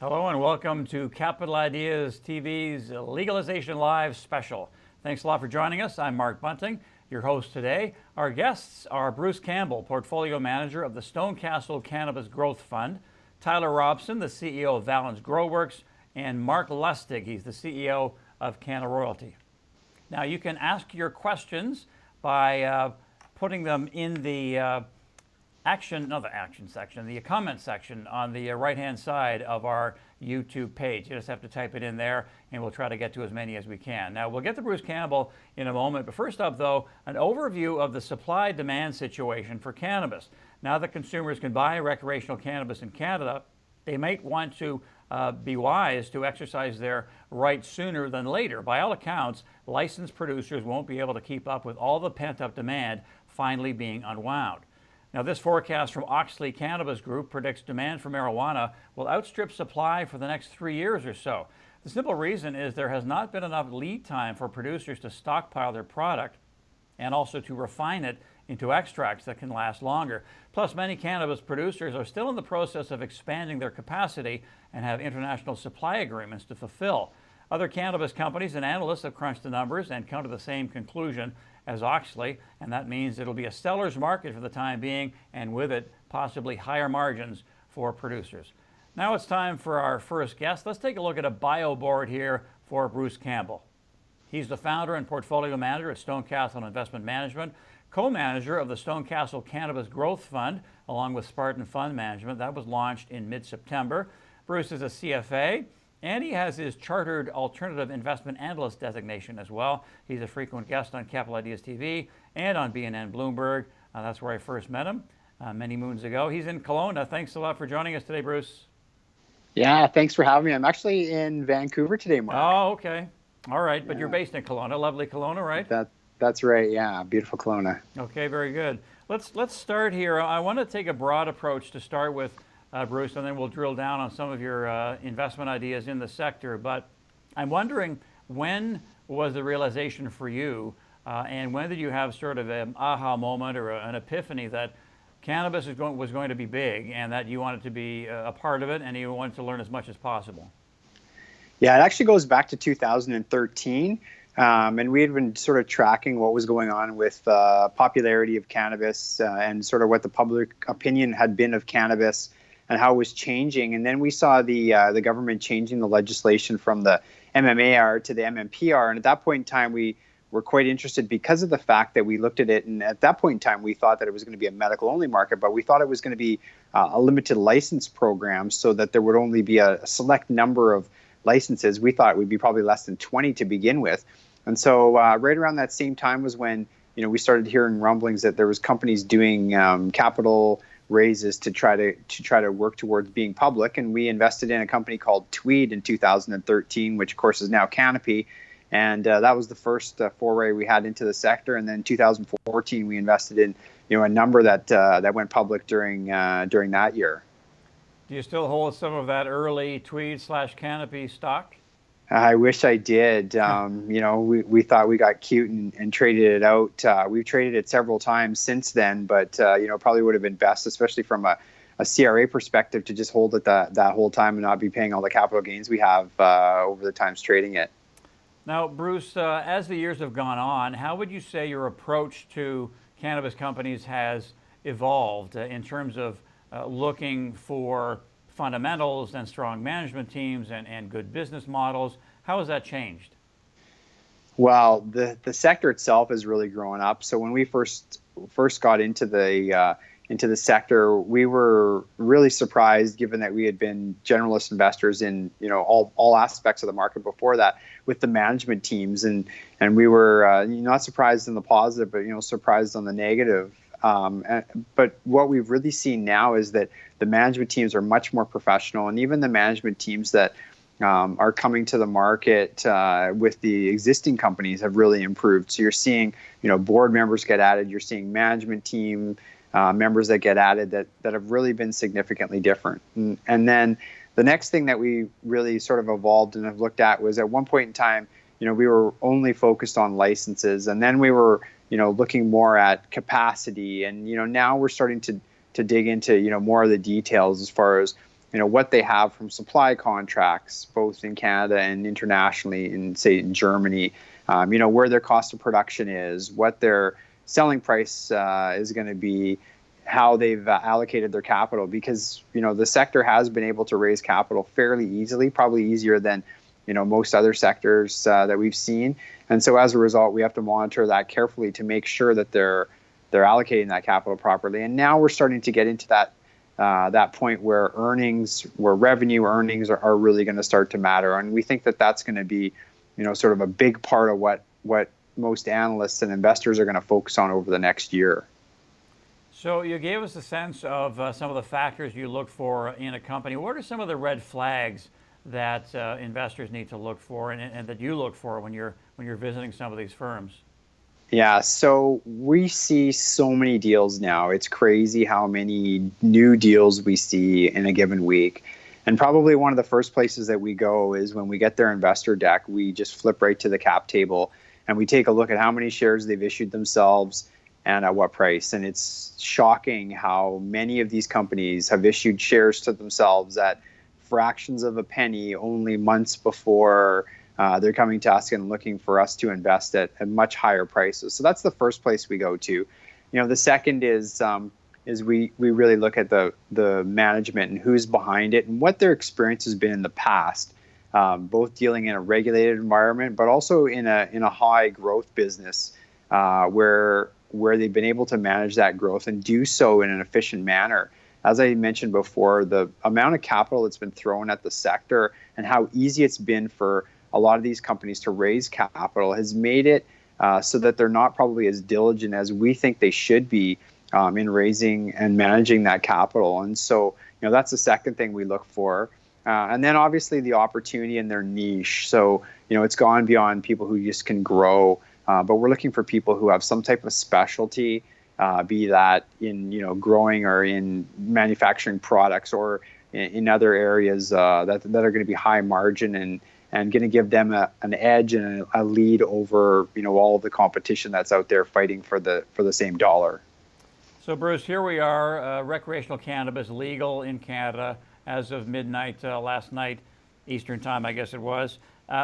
Hello and welcome to Capital Ideas TV's Legalization Live special. Thanks a lot for joining us. I'm Mark Bunting, your host today. Our guests are Bruce Campbell, Portfolio Manager of the Stonecastle Cannabis Growth Fund, Tyler Robson, the CEO of Valens GroWorks, and Mark Lustig, he's the CEO of Canna Royalty. Now you can ask your questions by putting them in the the comment section on the right-hand side of our YouTube page. You just have to type it in there, and we'll try to get to as many as we can. Now, we'll get to Bruce Campbell in a moment, but first up, though, an overview of the supply-demand situation for cannabis. Now that consumers can buy recreational cannabis in Canada, they might want to be wise to exercise their rights sooner than later. By all accounts, licensed producers won't be able to keep up with all the pent-up demand finally being unwound. Now, this forecast from Auxly Cannabis Group predicts demand for marijuana will outstrip supply for the next 3 years or so. The simple reason is there has not been enough lead time for producers to stockpile their product and also to refine it into extracts that can last longer. Plus, many cannabis producers are still in the process of expanding their capacity and have international supply agreements to fulfill. Other cannabis companies and analysts have crunched the numbers and come to the same conclusion as Auxly, and that means it'll be a seller's market for the time being, and with it, possibly higher margins for producers. Now it's time for our first guest. Let's take a look at a bio board here for Bruce Campbell. He's the founder and portfolio manager at Stonecastle Investment Management, co-manager of the Stonecastle Cannabis Growth Fund, along with Spartan Fund Management. That was launched in mid-September. Bruce is a CFA, and he has his Chartered Alternative Investment Analyst designation as well. He's a frequent guest on Capital Ideas TV and on BNN Bloomberg. That's where I first met him many moons ago. He's in Kelowna. Thanks a lot for joining us today, Bruce. Yeah, thanks for having me. I'm actually in Vancouver today, Mark. Oh, okay. All right, but you're based in Kelowna, lovely Kelowna, right? That's right, yeah, beautiful Kelowna. Okay, very good. Let's start here. I want to take a broad approach to start with, Bruce, and then we'll drill down on some of your investment ideas in the sector. But I'm wondering, when was the realization for you, and when did you have sort of an aha moment or an epiphany that cannabis was going to be big and that you wanted to be a part of it and you wanted to learn as much as possible? Yeah, it actually goes back to 2013. And we had been sort of tracking what was going on with popularity of cannabis and sort of what the public opinion had been of cannabis and how it was changing. And then we saw the government changing the legislation from the MMAR to the MMPR. And at that point in time, we were quite interested because of the fact that we looked at it. And at that point in time, we thought that it was going to be a medical-only market, but we thought it was going to be a limited license program so that there would only be a select number of licenses. We thought it would be probably less than 20 to begin with. And so right around that same time was when we started hearing rumblings that there was companies doing capital raises to try to work towards being public. And we invested in a company called Tweed in 2013, which of course is now Canopy. And that was the first foray we had into the sector. And then 2014, we invested in a number that went public during that year. Do you still hold some of that early Tweed/Canopy stock? I wish I did. We thought we got cute and traded it out. We've traded it several times since then, but probably would have been best, especially from a CRA perspective, to just hold it that whole time and not be paying all the capital gains we have over the times trading it. Now, Bruce, as the years have gone on, how would you say your approach to cannabis companies has evolved in terms of looking for fundamentals and strong management teams and good business models? How has that changed? Well, the sector itself is really growing up. So when we first got into the sector, we were really surprised, given that we had been generalist investors in all aspects of the market before that, with the management teams, and we were not surprised in the positive, but surprised on the negative. But what we've really seen now is that the management teams are much more professional, and even the management teams that are coming to the market with the existing companies have really improved. So you're seeing, board members get added. You're seeing management team members that get added that have really been significantly different. And then the next thing that we really sort of evolved and have looked at was, at one point in time, we were only focused on licenses, and then we were looking more at capacity, and now we're starting to dig into more of the details as far as what they have from supply contracts, both in Canada and internationally, in say in Germany, where their cost of production is, what their selling price is going to be, how they've allocated their capital, because the sector has been able to raise capital fairly easily, probably easier than most other sectors that we've seen. And so as a result, we have to monitor that carefully to make sure that they're allocating that capital properly. And now we're starting to get into that point where revenue earnings are really going to start to matter. And we think that that's going to be sort of a big part of what most analysts and investors are going to focus on over the next year. So you gave us a sense of some of the factors you look for in a company. What are some of the red flags that investors need to look for, and that you look for when you're visiting some of these firms? Yeah, so we see so many deals now. It's crazy how many new deals we see in a given week. And probably one of the first places that we go is when we get their investor deck, we just flip right to the cap table and we take a look at how many shares they've issued themselves and at what price. And it's shocking how many of these companies have issued shares to themselves at fractions of a penny only months before they're coming to us and looking for us to invest at much higher prices. So that's the first place we go to. The second is we really look at the management and who's behind it and what their experience has been in the past, both dealing in a regulated environment, but also in a high growth business where they've been able to manage that growth and do so in an efficient manner. As I mentioned before, the amount of capital that's been thrown at the sector and how easy it's been for a lot of these companies to raise capital has made it so that they're not probably as diligent as we think they should be in raising and managing that capital. And so, that's the second thing we look for. And then obviously the opportunity in their niche. So, it's gone beyond people who just can grow, but we're looking for people who have some type of specialty, be that in, growing or in manufacturing products or in other areas that are going to be high margin and going to give them an edge and a lead over, all of the competition that's out there fighting for the same dollar. So Bruce, here we are, recreational cannabis legal in Canada as of midnight last night, Eastern time, I guess it was.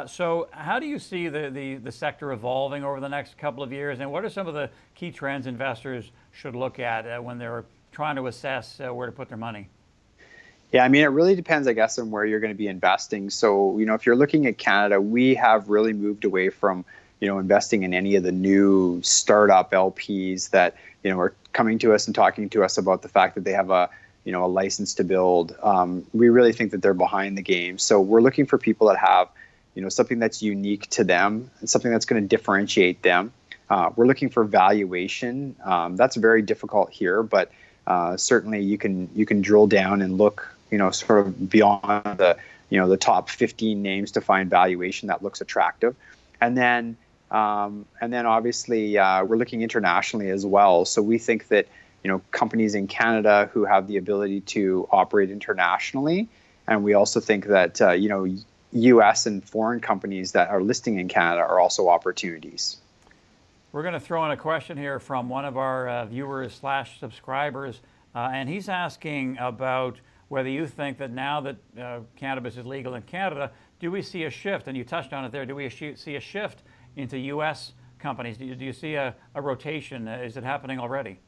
So how do you see the sector evolving over the next couple of years, and what are some of the key trends investors should look at when they're trying to assess where to put their money? Yeah, I mean, it really depends, I guess, on where you're going to be investing. So, if you're looking at Canada, we have really moved away from, investing in any of the new startup LPs that, are coming to us and talking to us about the fact that they have a license to build. We really think that they're behind the game. So we're looking for people that have, something that's unique to them and something that's going to differentiate them. We're looking for valuation. That's very difficult here, but certainly you can drill down and look, sort of beyond the top 15 names to find valuation that looks attractive. And then obviously we're looking internationally as well. So we think that, companies in Canada who have the ability to operate internationally, and we also think that, U.S. and foreign companies that are listing in Canada are also opportunities. We're going to throw in a question here from one of our viewers/subscribers, and he's asking about whether you think that now that cannabis is legal in Canada, do we see a shift, and you touched on it there, do we see a shift into U.S. companies? Do you see a rotation? Is it happening already?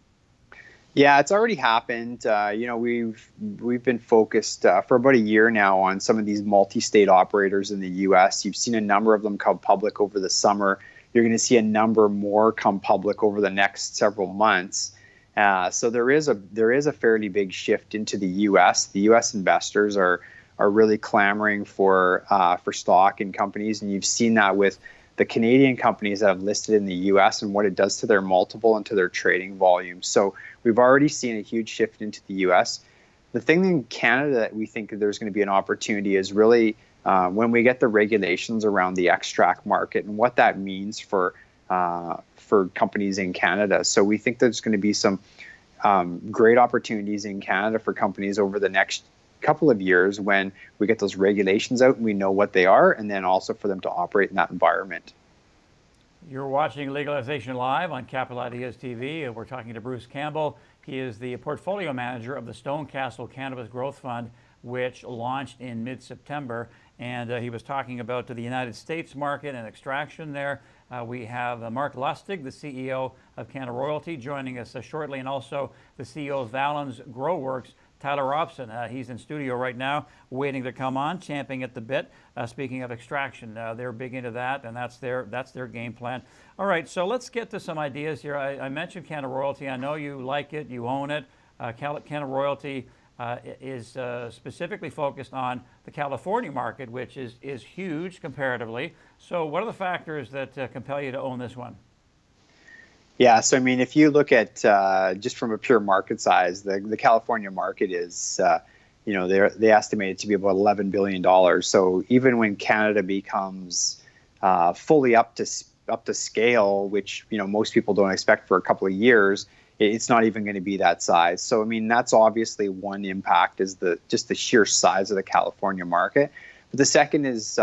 Yeah, it's already happened. We've been focused for about a year now on some of these multi-state operators in the U.S. You've seen a number of them come public over the summer. You're going to see a number more come public over the next several months. So there is a fairly big shift into the U.S. The U.S. investors are really clamoring for stock in companies, and you've seen that with the Canadian companies that have listed in the U.S. and what it does to their multiple and to their trading volume. So we've already seen a huge shift into the U.S. The thing in Canada that we think there's going to be an opportunity is really when we get the regulations around the extract market and what that means for companies in Canada. So we think there's going to be some great opportunities in Canada for companies over the next couple of years when we get those regulations out and we know what they are, and then also for them to operate in that environment. You're watching Legalization Live on Capital Ideas TV, and we're talking to Bruce Campbell. He is the portfolio manager of the Stone Castle Cannabis Growth Fund. which launched in mid-September. And he was talking about the United States market and extraction there. We have Mark Lustig, the CEO of Canada Royalty, joining us shortly, and also the CEO of Valens GroWorks, Tyler Robson. He's in studio right now, waiting to come on, champing at the bit. Speaking of extraction, they're big into that, and that's their game plan. All right, so let's get to some ideas here. I mentioned Canada Royalty. I know you like it, you own it. Canada Royalty is specifically focused on the California market, which is huge comparatively. So what are the factors that compel you to own this one? Yeah, so I mean, if you look at just from a pure market size, the California market is, they estimate it to be about $11 billion. So even when Canada becomes fully up to scale, which most people don't expect for a couple of years, it's not even going to be that size. So I mean, that's obviously one impact, is just the sheer size of the California market. But the second is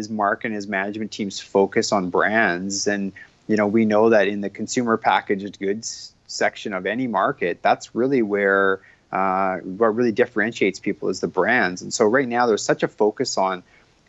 Mark and his management team's focus on brands. And we know that in the consumer packaged goods section of any market, that's really where what really differentiates people is the brands. And so right now there's such a focus on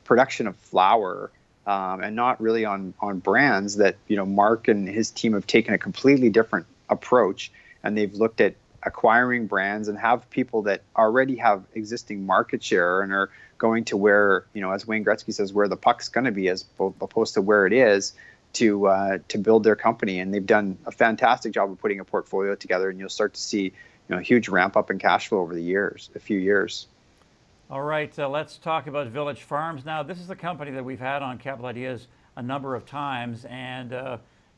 production of flower and not really on brands that Mark and his team have taken a completely different approach, and they've looked at acquiring brands and have people that already have existing market share and are going to where, as Wayne Gretzky says, where the puck's going to be, as opposed to where it is, to build their company. And they've done a fantastic job of putting a portfolio together, and you'll start to see a huge ramp up in cash flow over a few years. All right, let's talk about Village Farms now. This is a company that we've had on Capital Ideas a number of times, and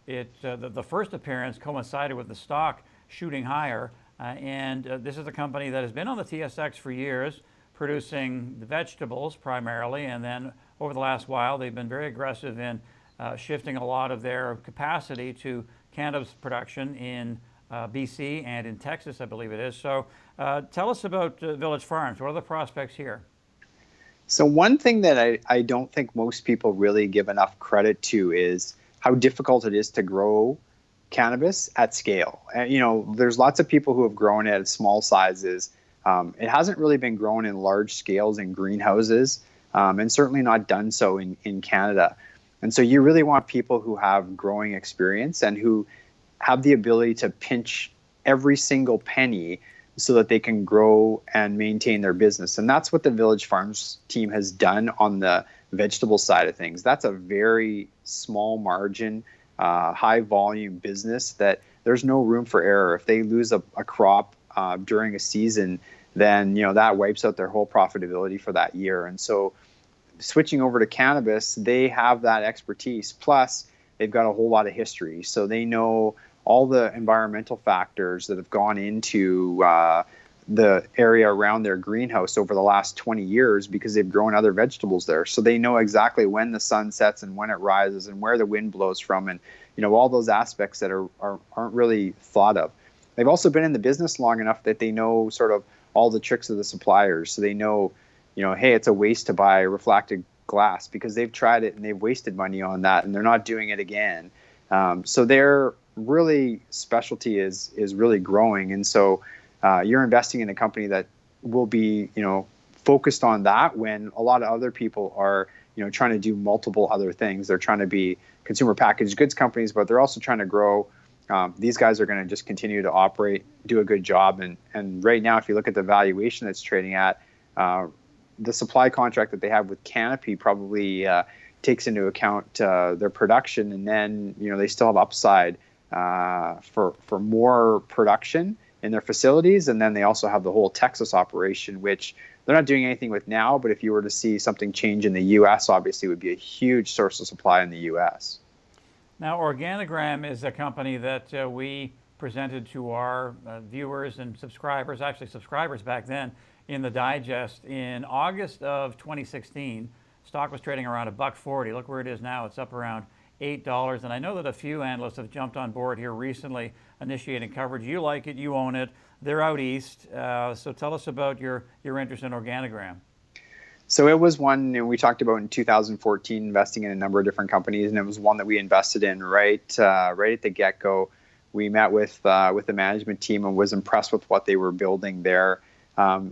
the first appearance coincided with the stock shooting higher. And this is a company that has been on the TSX for years, producing the vegetables primarily, and then over the last while they've been very aggressive in shifting a lot of their capacity to cannabis production in BC and in Texas, I believe it is. So tell us about Village Farms. What are the prospects here? So one thing that I don't think most people really give enough credit to is how difficult it is to grow cannabis at scale. And, there's lots of people who have grown it at small sizes. It hasn't really been grown in large scales in greenhouses, and certainly not done so in Canada. And so you really want people who have growing experience and who have the ability to pinch every single penny so that they can grow and maintain their business. And that's what the Village Farms team has done on the vegetable side of things. That's a very small margin, high volume business that there's no room for error. If they lose a crop during a season, then that wipes out their whole profitability for that year. And so switching over to cannabis, they have that expertise. Plus, they've got a whole lot of history. So they know all the environmental factors that have gone into the area around their greenhouse over the last 20 years because they've grown other vegetables there. So they know exactly when the sun sets and when it rises and where the wind blows from, and all those aspects that aren't really thought of. They've also been in the business long enough that they know sort of all the tricks of the suppliers. So they know, hey, it's a waste to buy refracted glass because they've tried it and they've wasted money on that and they're not doing it again. So their really specialty is really growing. And so you're investing in a company that will be, focused on that when a lot of other people are, trying to do multiple other things. They're trying to be consumer packaged goods companies, but they're also trying to grow. These guys are going to just continue to operate, do a good job. And right now, if you look at the valuation that's trading at, the supply contract that they have with Canopy probably takes into account their production. And then, they still have upside for more production in their facilities. And then they also have the whole Texas operation, which they're not doing anything with now. But if you were to see something change in the U.S., obviously it would be a huge source of supply in the U.S. Now, ORGANIGRAM is a company that we presented to our viewers and subscribers, actually subscribers back then, in the digest in August of 2016. Stock was trading around $1.40. Look where it is now. It's up around $8. And I know that a few analysts have jumped on board here recently, initiating coverage. You like it, you own it. They're out east. So tell us about your interest in ORGANIGRAM. So it was one we talked about in 2014, investing in a number of different companies, and it was one that we invested in right at the get-go. We met with the management team and was impressed with what they were building there.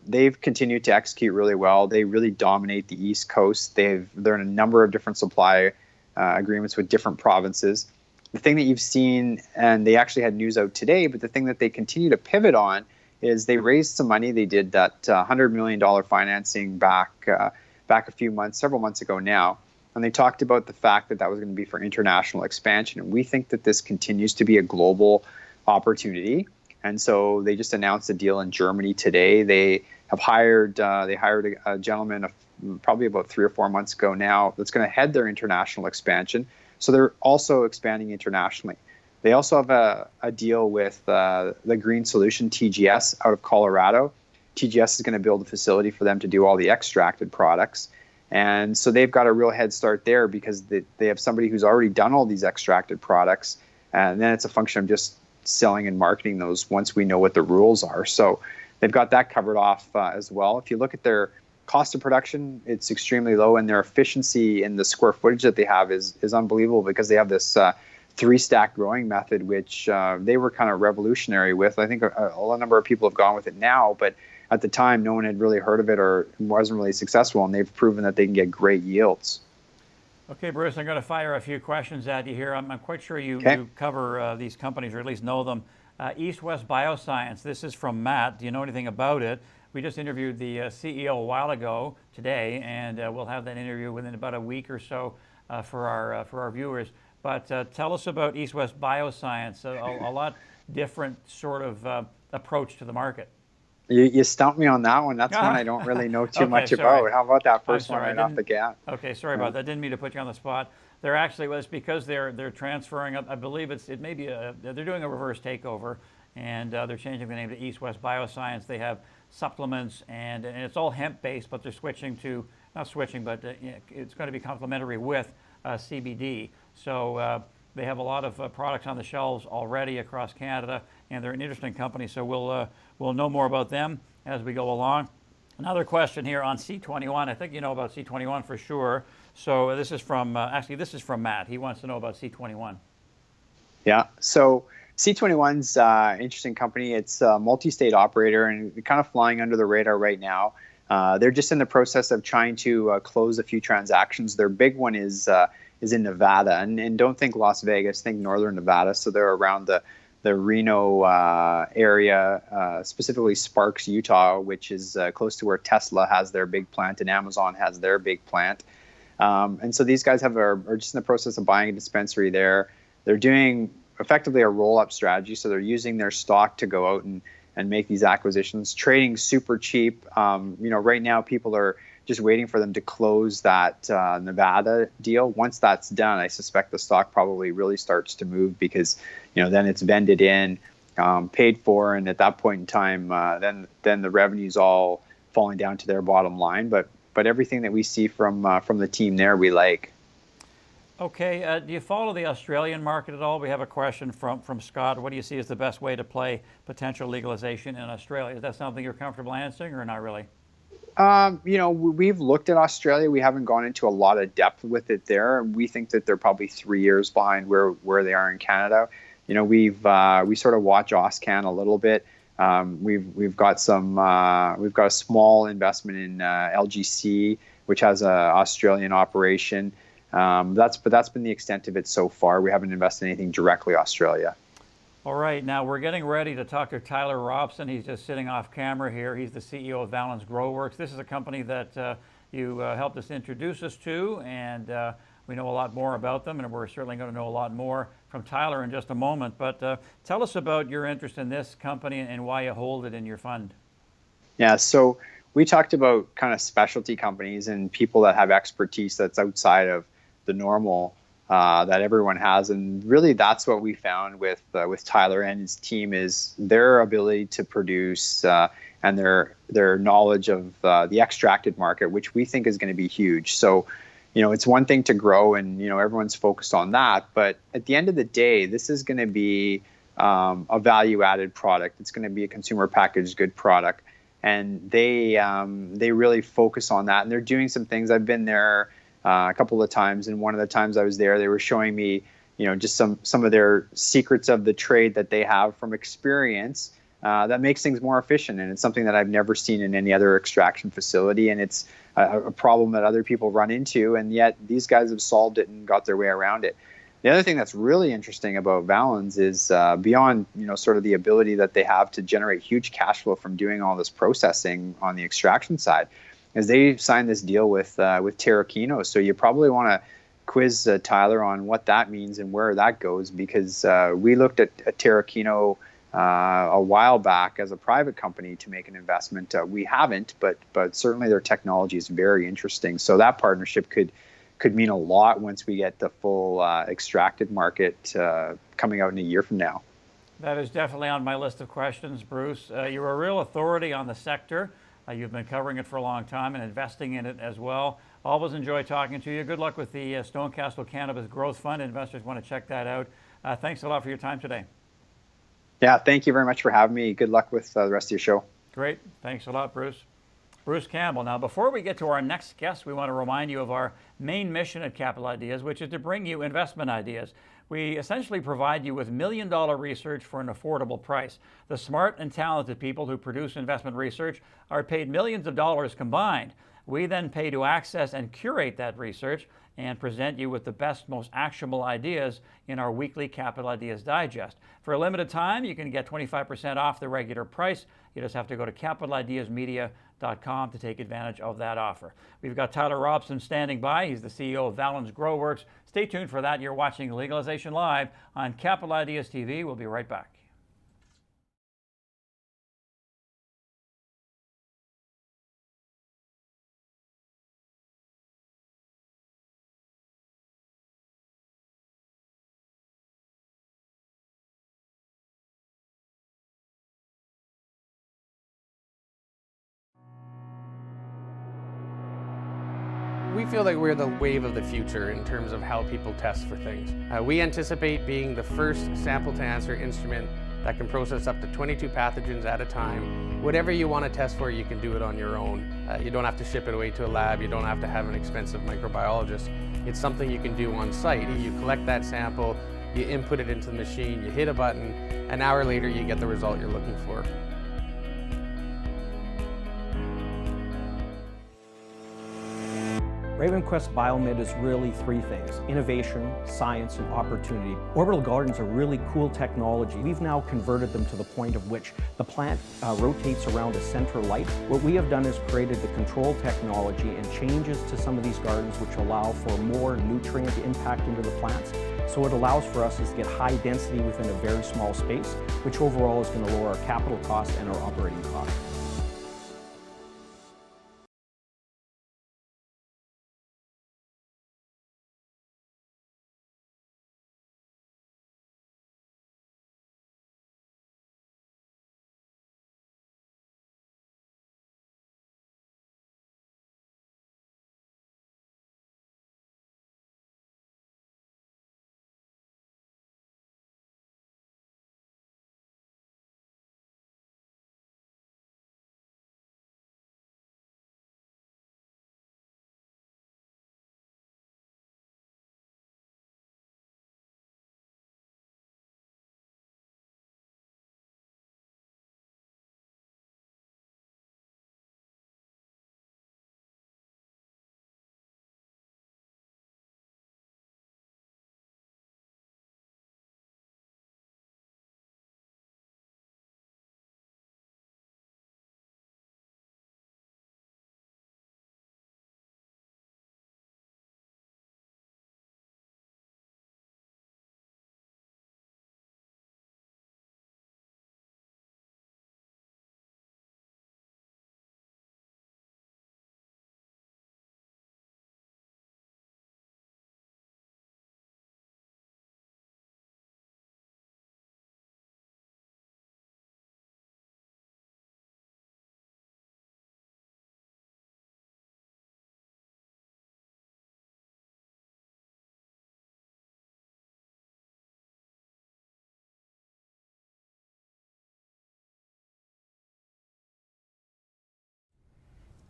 They've continued to execute really well. They really dominate the East Coast. They're in a number of different supply agreements with different provinces. The thing that you've seen, and they actually had news out today, but the thing that they continue to pivot on is they raised some money. They did that $100 million financing back several months ago now. And they talked about the fact that was going to be for international expansion. And we think that this continues to be a global opportunity. And so they just announced a deal in Germany today. They hired a gentleman probably about 3 or 4 months ago now that's going to head their international expansion. So they're also expanding internationally. They also have a deal with the Green Solution, TGS, out of Colorado. TGS is going to build a facility for them to do all the extracted products. And so they've got a real head start there because they have somebody who's already done all these extracted products. And then it's a function of just selling and marketing those once we know what the rules are. So they've got that covered off as well. If you look at their cost of production, it's extremely low, and their efficiency in the square footage that they have is unbelievable because they have this 3-stack growing method, which they were kind of revolutionary with. I think a number of people have gone with it now, but at the time, no one had really heard of it or wasn't really successful, and they've proven that they can get great yields. Okay, Bruce, I'm going to fire a few questions at you here. I'm quite sure you cover these companies, or at least know them. East West Bioscience, this is from Matt. Do you know anything about it? We just interviewed the CEO a while ago today, and we'll have that interview within about a week or so for our viewers. But tell us about East West Bioscience, a lot different sort of approach to the market. You stumped me on that one. That's one I don't really know too much about. How about that first one right off the gate? Okay, sorry about that. Didn't mean to put you on the spot. They're actually, well, it's because they're transferring. I believe they're doing a reverse takeover, and they're changing the name to East West Bioscience. They have supplements, and it's all hemp-based, but they're switching to, not switching, but it's going to be complementary with CBD. So they have a lot of products on the shelves already across Canada, and they're an interesting company. So we'll know more about them as we go along. Another question here on C21. I think you know about C21 for sure. So this is from Matt. He wants to know about C21. Yeah. So C21's an interesting company. It's a multi-state operator and kind of flying under the radar right now. They're just in the process of trying to close a few transactions. Their big one is in Nevada, and don't think Las Vegas, think northern Nevada. So they're around the Reno area, specifically Sparks, Utah, which is close to where Tesla has their big plant and Amazon has their big plant. And so these guys are just in the process of buying a dispensary there. They're doing effectively a roll-up strategy. So they're using their stock to go out and make these acquisitions, trading super cheap. Right now people are just waiting for them to close that Nevada deal. Once that's done, I suspect the stock probably really starts to move because, then it's vended in, paid for, and at that point in time, then the revenue's all falling down to their bottom line. But everything that we see from the team there, we like. Okay, do you follow the Australian market at all? We have a question from Scott. What do you see as the best way to play potential legalization in Australia? Is that something you're comfortable answering or not really? We've looked at Australia. We haven't gone into a lot of depth with it there. We think that they're probably 3 years behind where they are in Canada. We sort of watch AusCan a little bit. We've got a small investment in LGC, which has an Australian operation. But that's been the extent of it so far. We haven't invested anything directly Australia. All right, now we're getting ready to talk to Tyler Robson. He's just sitting off camera here. He's the CEO of Valens GroWorks. This is a company that you helped us introduce us to, and we know a lot more about them, and we're certainly going to know a lot more from Tyler in just a moment. But tell us about your interest in this company and why you hold it in your fund. Yeah, so we talked about kind of specialty companies and people that have expertise that's outside of the normal that everyone has, and really that's what we found with Tyler and his team is their ability to produce and their knowledge of the extracted market, which we think is going to be huge. So, it's one thing to grow, and everyone's focused on that, but at the end of the day, this is going to be a value-added product. It's going to be a consumer packaged good product, and they really focus on that, and they're doing some things. I've been there a couple of times, and one of the times I was there, they were showing me, just some of their secrets of the trade that they have from experience that makes things more efficient. And it's something that I've never seen in any other extraction facility. And it's a problem that other people run into, and yet these guys have solved it and got their way around it. The other thing that's really interesting about Valens is beyond, sort of the ability that they have to generate huge cash flow from doing all this processing on the extraction side, is they signed this deal with Terrakino. So you probably want to quiz Tyler on what that means and where that goes, because we looked at Terrakino a while back as a private company to make an investment. We haven't, but certainly their technology is very interesting. So that partnership could mean a lot once we get the full extracted market coming out in a year from now. That is definitely on my list of questions, Bruce. You're a real authority on the sector. You've been covering it for a long time and investing in it as well. Always enjoy talking to you. Good luck with the Stonecastle Cannabis Growth Fund. Investors want to check that out. Thanks a lot for your time today. Yeah, thank you very much for having me. Good luck with the rest of your show. Great. Thanks a lot, Bruce. Bruce Campbell. Now, before we get to our next guest, we want to remind you of our main mission at Capital Ideas, which is to bring you investment ideas. We essentially provide you with million-dollar research for an affordable price. The smart and talented people who produce investment research are paid millions of dollars combined. We then pay to access and curate that research and present you with the best, most actionable ideas in our weekly Capital Ideas Digest. For a limited time, you can get 25% off the regular price. You just have to go to capitalideasmedia.com to take advantage of that offer. We've got Tyler Robson standing by. He's the CEO of Valens GroWorks. Stay tuned for that. You're watching Legalization Live on Capital Ideas TV. We'll be right back. We feel like we're the wave of the future in terms of how people test for things. We anticipate being the first sample-to-answer instrument that can process up to 22 pathogens at a time. Whatever you want to test for, you can do it on your own. You don't have to ship it away to a lab. You don't have to have an expensive microbiologist. It's something you can do on site. You collect that sample, you input it into the machine, you hit a button, an hour later you get the result you're looking for. RavenQuest Biomed is really three things: innovation, science, and opportunity. Orbital gardens are really cool technology. We've now converted them to the point of which the plant rotates around a center light. What we have done is created the control technology and changes to some of these gardens which allow for more nutrient impact into the plants. So what it allows for us is to get high density within a very small space, which overall is going to lower our capital costs and our operating costs.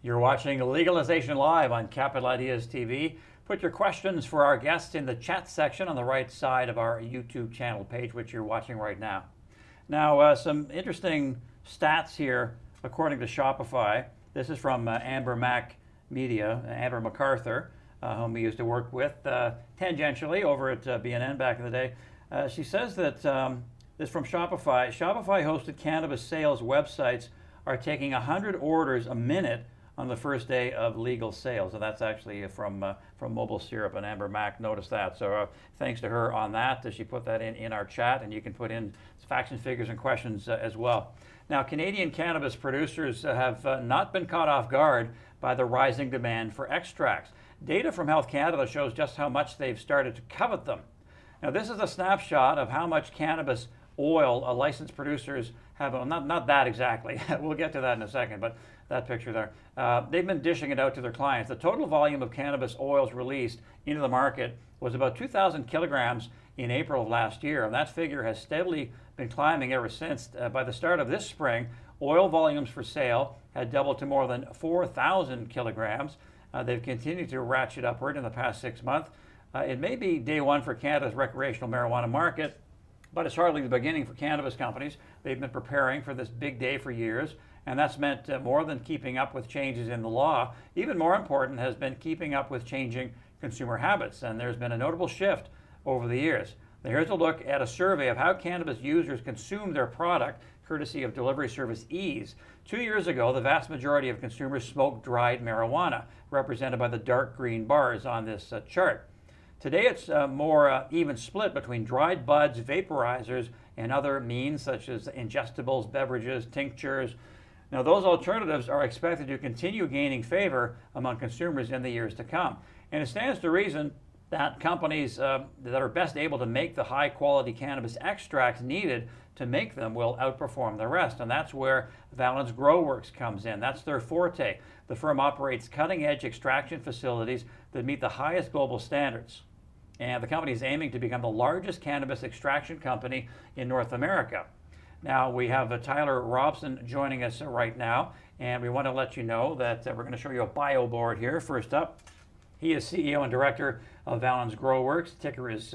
You're watching Legalization Live on Capital Ideas TV. Put your questions for our guests in the chat section on the right side of our YouTube channel page, which you're watching right now. Now, some interesting stats here, according to Shopify. This is from Amber Mac Media, Amber MacArthur, whom we used to work with tangentially over at BNN back in the day. She says that this is from Shopify. Shopify hosted cannabis sales websites are taking 100 orders a minute on the first day of legal sales. And that's actually from Mobile Syrup, and Amber Mac noticed that. So thanks to her on that. She put that in our chat, and you can put in facts and figures and questions as well. Now, Canadian cannabis producers have not been caught off guard by the rising demand for extracts. Data from Health Canada shows just how much they've started to covet them. Now, this is a snapshot of how much cannabis oil licensed producers have. Well, not that exactly. We'll get to that in a second, but that picture there. They've been dishing it out to their clients. The total volume of cannabis oils released into the market was about 2,000 kilograms in April of last year, and that figure has steadily been climbing ever since. By the start of this spring, oil volumes for sale had doubled to more than 4,000 kilograms. They've continued to ratchet upward in the past 6 months. It may be day one for Canada's recreational marijuana market, but it's hardly the beginning for cannabis companies. They've been preparing for this big day for years, and that's meant more than keeping up with changes in the law. Even more important has been keeping up with changing consumer habits, and there's been a notable shift over the years. Now, here's a look at a survey of how cannabis users consume their product, courtesy of delivery service Ease. 2 years ago, the vast majority of consumers smoked dried marijuana, represented by the dark green bars on this chart. Today, it's more even split between dried buds, vaporizers, and other means such as ingestibles, beverages, tinctures. Now, those alternatives are expected to continue gaining favor among consumers in the years to come. And it stands to reason that companies that are best able to make the high-quality cannabis extracts needed to make them will outperform the rest. And that's where Valens GroWorks comes in. That's their forte. The firm operates cutting-edge extraction facilities that meet the highest global standards. And the company is aiming to become the largest cannabis extraction company in North America. Now, we have Tyler Robson joining us right now, and we want to let you know that we're going to show you a bio board here. First up, he is CEO and director of Valens GroWorks. Ticker is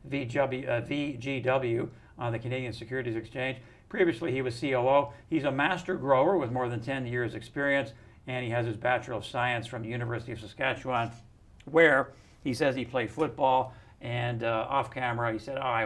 VGW on the Canadian Securities Exchange. Previously, he was COO. He's a master grower with more than 10 years experience, and he has his Bachelor of Science from the University of Saskatchewan, where he says he played football, and off camera he said, I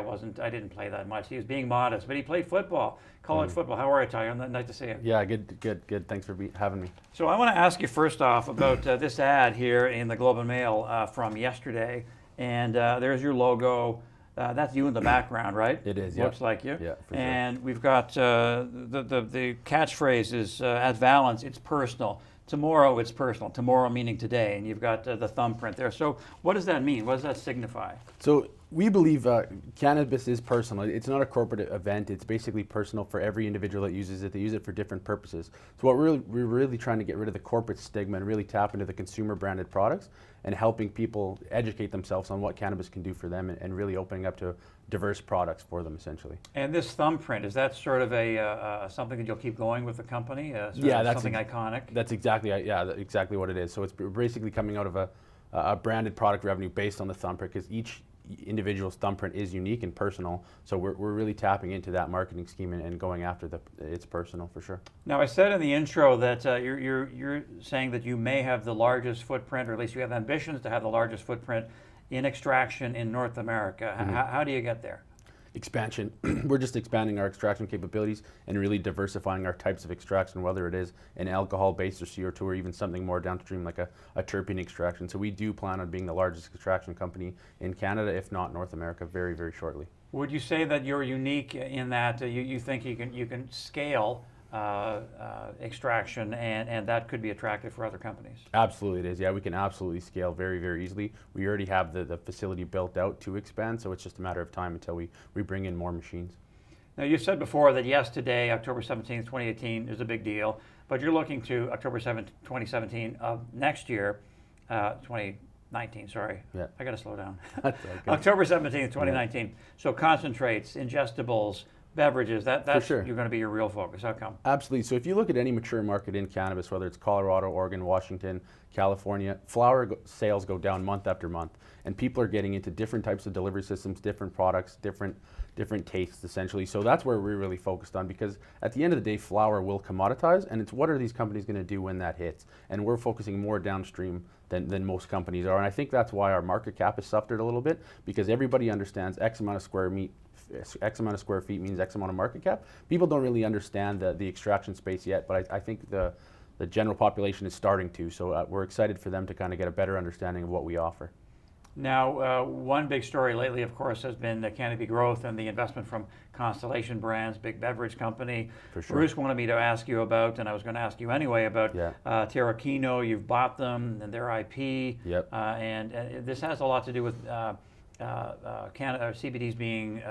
didn't play that much. He was being modest, but he played football, college football. How are you, Tyler? Nice to see you. Yeah, good. Thanks for having me. So I want to ask you first off about this ad here in the Globe and Mail from yesterday, and there's your logo. That's you in the background, right? It is, yeah. Looks like you. Yeah, for sure. And we've got the catchphrase is at Valens, it's personal. Tomorrow it's personal. Tomorrow meaning today, and you've got the thumbprint there. So what does that mean? What does that signify? So we believe cannabis is personal. It's not a corporate event. It's basically personal for every individual that uses it. They use it for different purposes. So what we're really trying to get rid of the corporate stigma and really tap into the consumer branded products and helping people educate themselves on what cannabis can do for them and really opening up to diverse products for them, essentially. And this thumbprint, is that sort of a something that you'll keep going with the company? Yeah, that's something iconic. That's exactly exactly what it is. So it's basically coming out of a branded product revenue based on the thumbprint, because each individual's thumbprint is unique and personal. So we're really tapping into that marketing scheme and going after it's personal for sure. Now, I said in the intro that you're saying that you may have the largest footprint, or at least you have ambitions to have the largest footprint in extraction in North America. Mm-hmm. How do you get there? Expansion. We're just expanding our extraction capabilities and really diversifying our types of extraction, whether it is an alcohol-based or CO2 or even something more downstream like a terpene extraction. So we do plan on being the largest extraction company in Canada, if not North America, very, very shortly. Would you say that you're unique in that you think you can scale extraction and that could be attractive for other companies? Absolutely it is. Yeah, we can absolutely scale very, very easily. We already have the facility built out to expand, so it's just a matter of time until we bring in more machines. Now, you said before that yes, today, October 17th, 2018 is a big deal, but you're looking to October 7th, 2017 of next year, 2019, sorry. Yeah. I got to slow down. That's okay. October 17th, 2019. Yeah. So concentrates, ingestibles, beverages, that's sure. you're going to be your real focus. How come? Absolutely. So if you look at any mature market in cannabis, whether it's Colorado, Oregon, Washington, California, sales go down month after month, and people are getting into different types of delivery systems, different products, different tastes essentially. So that's where we're really focused on, because at the end of the day, flower will commoditize, and it's what are these companies going to do when that hits? And we're focusing more downstream than most companies are. And I think that's why our market cap has suffered a little bit, because everybody understands X amount of square feet means X amount of market cap. People don't really understand the extraction space yet, but I think the general population is starting to. So we're excited for them to kind of get a better understanding of what we offer. Now, one big story lately, of course, has been the Canopy growth and the investment from Constellation Brands, big beverage company. For sure. Bruce wanted me to ask you about, and I was going to ask you anyway, about Terrakino. You've bought them and their IP. Yep. And this has a lot to do with CBDs being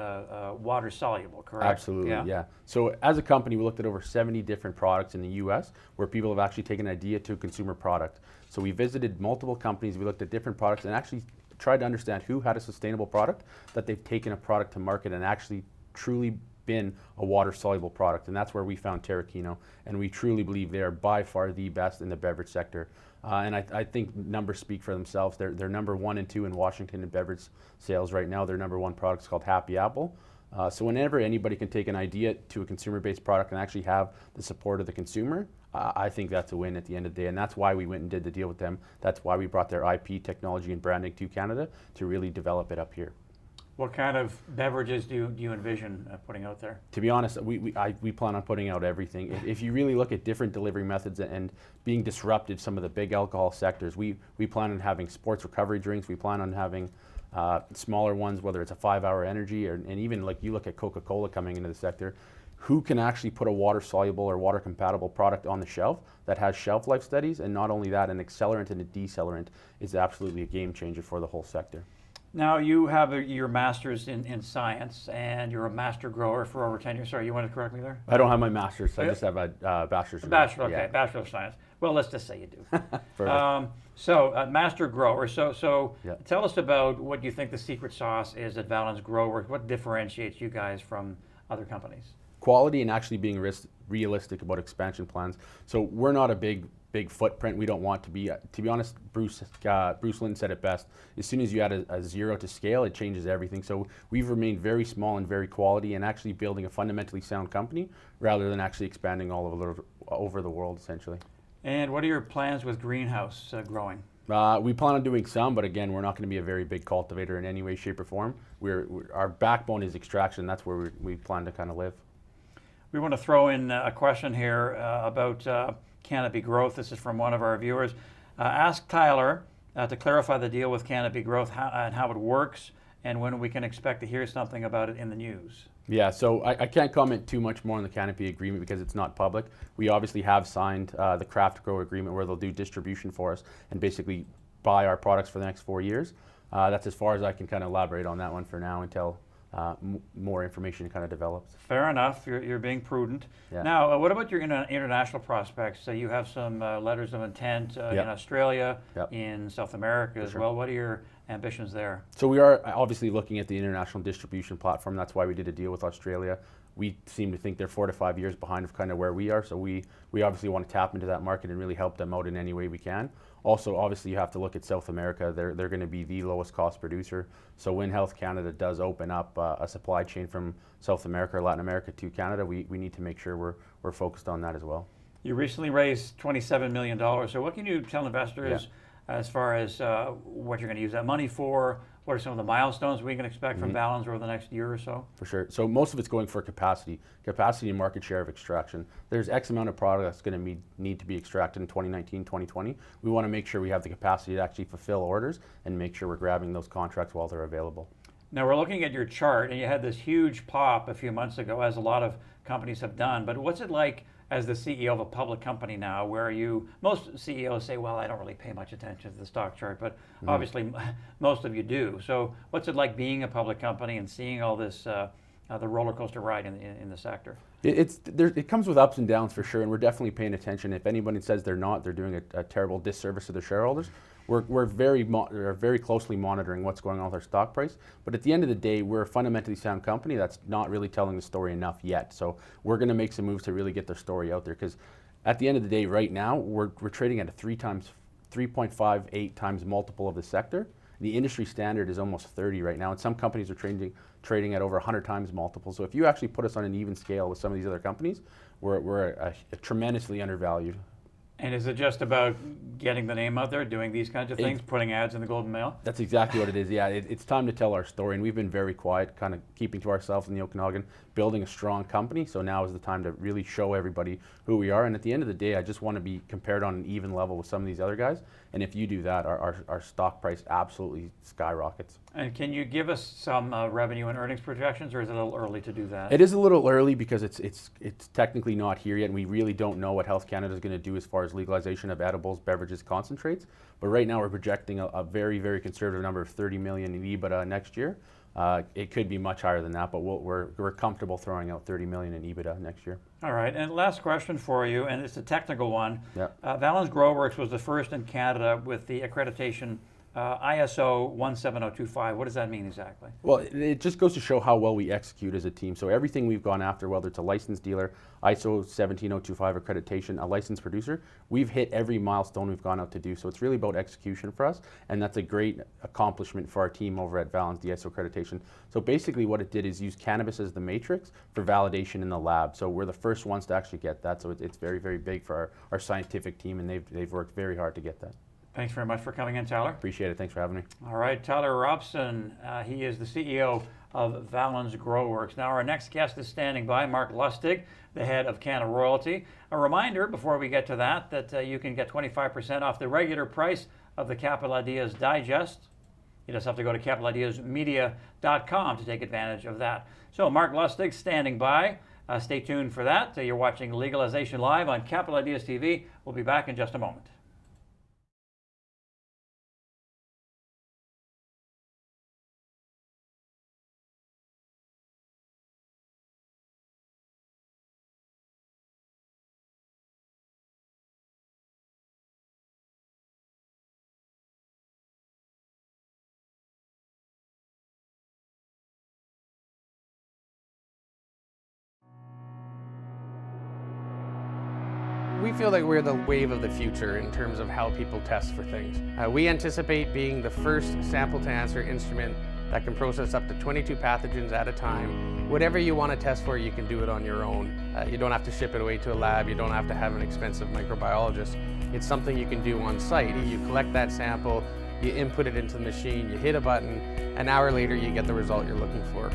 water soluble, correct? Absolutely, yeah. So as a company, we looked at over 70 different products in the US where people have actually taken an idea to a consumer product. So we visited multiple companies, we looked at different products, and actually tried to understand who had a sustainable product that they've taken a product to market and actually truly been a water soluble product. And that's where we found Terrakino, and we truly believe they are by far the best in the beverage sector. And I think numbers speak for themselves. They're number 1 and 2 in Washington in beverage sales right now. Their number 1 product is called Happy Apple. So whenever anybody can take an idea to a consumer-based product and actually have the support of the consumer, I think that's a win at the end of the day. And that's why we went and did the deal with them. That's why we brought their IP, technology, and branding to Canada to really develop it up here. What kind of beverages do you envision putting out there? To be honest, we plan on putting out everything. If you really look at different delivery methods and being disruptive, some of the big alcohol sectors, we plan on having sports recovery drinks. We plan on having smaller ones, whether it's a 5-hour energy, and even like you look at Coca-Cola coming into the sector. Who can actually put a water-soluble or water-compatible product on the shelf that has shelf life studies, and not only that, an accelerant and a decelerant is absolutely a game changer for the whole sector. Now, you have your master's in science, and you're a master grower for over 10 years. Sorry, you want to correct me there? I don't have my master's, I just have a bachelor's degree. Bachelor, okay, Bachelor of Science. Well, let's just say you do. Perfect. Master grower. So tell us about what you think the secret sauce is at Valens GroWorks. What differentiates you guys from other companies? Quality and actually being realistic about expansion plans. So we're not a big footprint. We don't want to be. To be honest, Bruce Lynn said it best. As soon as you add a 0 to scale, it changes everything. So we've remained very small and very quality, and actually building a fundamentally sound company rather than actually expanding all over the world, essentially. And what are your plans with greenhouse growing? We plan on doing some, but again, we're not going to be a very big cultivator in any way, shape, or form. Our backbone is extraction. That's where we plan to kind of live. We want to throw in a question here about Canopy growth. This is from one of our viewers. Ask Tyler to clarify the deal with Canopy growth and how it works, and when we can expect to hear something about it in the news. Yeah, so I can't comment too much more on the Canopy agreement because it's not public. We obviously have signed the Craft Grow agreement where they'll do distribution for us and basically buy our products for the next 4 years. That's as far as I can kind of elaborate on that one for now until more information kind of develops. Fair enough. You're being prudent. Yeah. Now, what about your international prospects? You have some letters of intent in Australia, in South America as well. What are your ambitions there? So we are obviously looking at the international distribution platform. That's why we did a deal with Australia. We seem to think they're 4 to 5 years behind of kind of where we are. So we obviously want to tap into that market and really help them out in any way we can. Also, obviously, you have to look at South America. They're going to be the lowest cost producer. So when Health Canada does open up a supply chain from South America or Latin America to Canada, we need to make sure we're focused on that as well. You recently raised $27 million. So what can you tell investors as far as what you're going to use that money for? What are some of the milestones we can expect from Valens over the next year or so? For sure. So most of it's going for capacity and market share of extraction. There's X amount of product that's going to need to be extracted in 2019, 2020. We want to make sure we have the capacity to actually fulfill orders and make sure we're grabbing those contracts while they're available. Now we're looking at your chart, and you had this huge pop a few months ago, as a lot of companies have done. But what's it like as the CEO of a public company now, where most CEOs say, well, I don't really pay much attention to the stock chart, but obviously most of you do. So what's it like being a public company and seeing all this the roller coaster ride in the sector. It comes with ups and downs for sure, and we're definitely paying attention. If anybody says they're not, they're doing a terrible disservice to their shareholders. We're very closely monitoring what's going on with our stock price. But at the end of the day, we're a fundamentally sound company that's not really telling the story enough yet. So we're going to make some moves to really get their story out there, because at the end of the day, right now, we're trading at a 3.58 times multiple of the sector. The industry standard is almost 30 right now, and some companies are trading at over 100 times multiple. So if you actually put us on an even scale with some of these other companies, we're tremendously undervalued. And is it just about getting the name out there, doing these kinds of things, putting ads in the Golden Mail? That's exactly what it is, yeah. It's time to tell our story, and we've been very quiet, kind of keeping to ourselves in the Okanagan, building a strong company, so now is the time to really show everybody who we are. And at the end of the day, I just want to be compared on an even level with some of these other guys, and if you do that, our stock price absolutely skyrockets. And can you give us some revenue and earnings projections, or is it a little early to do that? It is a little early because it's technically not here yet, and we really don't know what Health Canada is going to do as far as legalization of edibles, beverages, concentrates. But right now we're projecting a very, very conservative number of 30 million in EBITDA next year. It could be much higher than that, but we're comfortable throwing out 30 million in EBITDA next year. All right, and last question for you, and it's a technical one. Yeah. Valens GroWorks was the first in Canada with the accreditation ISO 17025. What does that mean exactly? Well, it just goes to show how well we execute as a team. So everything we've gone after, whether it's a licensed dealer, ISO 17025 accreditation, a licensed producer, we've hit every milestone we've gone out to do. So it's really about execution for us, and that's a great accomplishment for our team over at Valens, the ISO accreditation. So basically what it did is use cannabis as the matrix for validation in the lab. So we're the first ones to actually get that. So it's very, very big for our scientific team, and they've worked very hard to get that. Thanks very much for coming in, Tyler. Appreciate it. Thanks for having me. All right, Tyler Robson, he is the CEO of Valens GroWorks. Now our next guest is standing by, Mark Lustig, the head of Canna Royalty. A reminder before we get to that you can get 25% off the regular price of the Capital Ideas Digest. You just have to go to capitalideasmedia.com to take advantage of that. So Mark Lustig standing by. Stay tuned for that. You're watching Legalization Live on Capital Ideas TV. We'll be back in just a moment. We feel like we're the wave of the future in terms of how people test for things. We anticipate being the first sample-to-answer instrument that can process up to 22 pathogens at a time. Whatever you want to test for, you can do it on your own. You don't have to ship it away to a lab. You don't have to have an expensive microbiologist. It's something you can do on site. You collect that sample, you input it into the machine, you hit a button, an hour later you get the result you're looking for.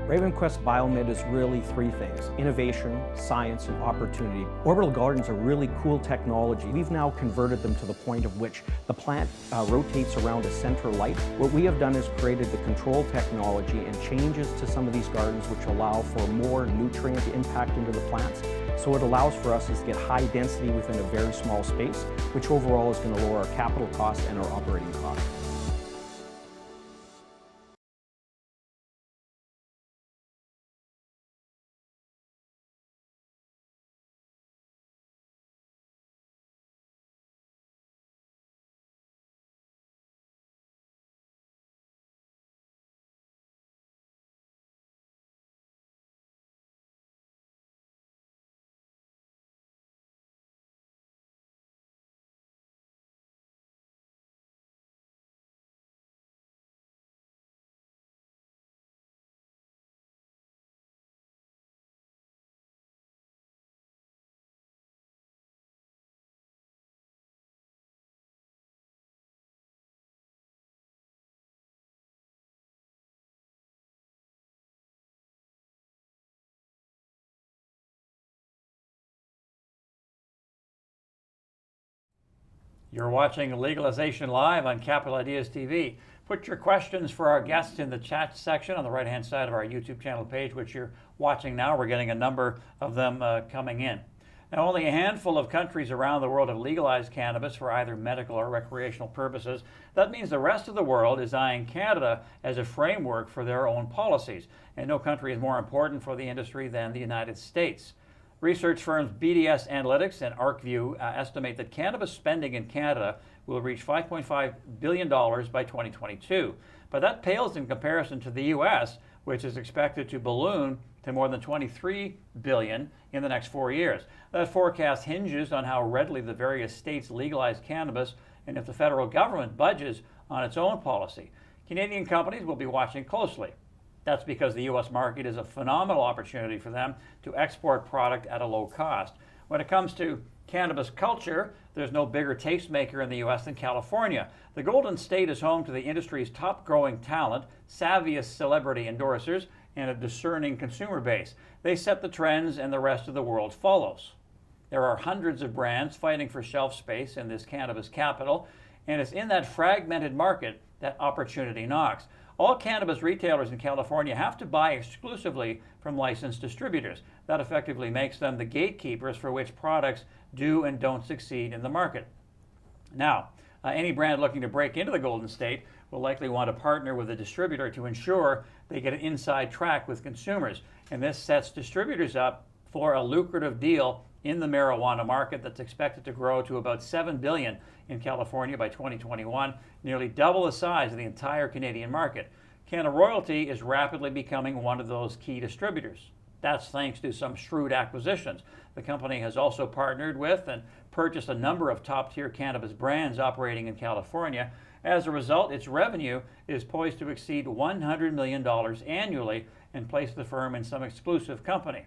RavenQuest Biomed is really three things: innovation, science, and opportunity. Orbital gardens are really cool technology. We've now converted them to the point of which the plant rotates around a center light. What we have done is created the control technology and changes to some of these gardens which allow for more nutrient impact into the plants. So it allows for us is to get high density within a very small space, which overall is going to lower our capital costs and our operating costs. You're watching Legalization Live on Capital Ideas TV. Put your questions for our guests in the chat section on the right-hand side of our YouTube channel page, which you're watching now. We're getting a number of them coming in. Now, only a handful of countries around the world have legalized cannabis for either medical or recreational purposes. That means the rest of the world is eyeing Canada as a framework for their own policies, and no country is more important for the industry than the United States. Research firms BDS Analytics and ArcView estimate that cannabis spending in Canada will reach $5.5 billion by 2022. But that pales in comparison to the U.S., which is expected to balloon to more than $23 billion in the next 4 years. That forecast hinges on how readily the various states legalize cannabis and if the federal government budges on its own policy. Canadian companies will be watching closely. That's because the U.S. market is a phenomenal opportunity for them to export product at a low cost. When it comes to cannabis culture, there's no bigger tastemaker in the U.S. than California. The Golden State is home to the industry's top growing talent, savviest celebrity endorsers, and a discerning consumer base. They set the trends and the rest of the world follows. There are hundreds of brands fighting for shelf space in this cannabis capital, and it's in that fragmented market that opportunity knocks. All cannabis retailers in California have to buy exclusively from licensed distributors. That effectively makes them the gatekeepers for which products do and don't succeed in the market. Now, any brand looking to break into the Golden State will likely want to partner with a distributor to ensure they get an inside track with consumers. And this sets distributors up for a lucrative deal in the marijuana market that's expected to grow to about $7 billion in California by 2021, nearly double the size of the entire Canadian market. Canada Royalty is rapidly becoming one of those key distributors. That's thanks to some shrewd acquisitions. The company has also partnered with and purchased a number of top-tier cannabis brands operating in California. As a result, its revenue is poised to exceed $100 million annually and place the firm in some exclusive company.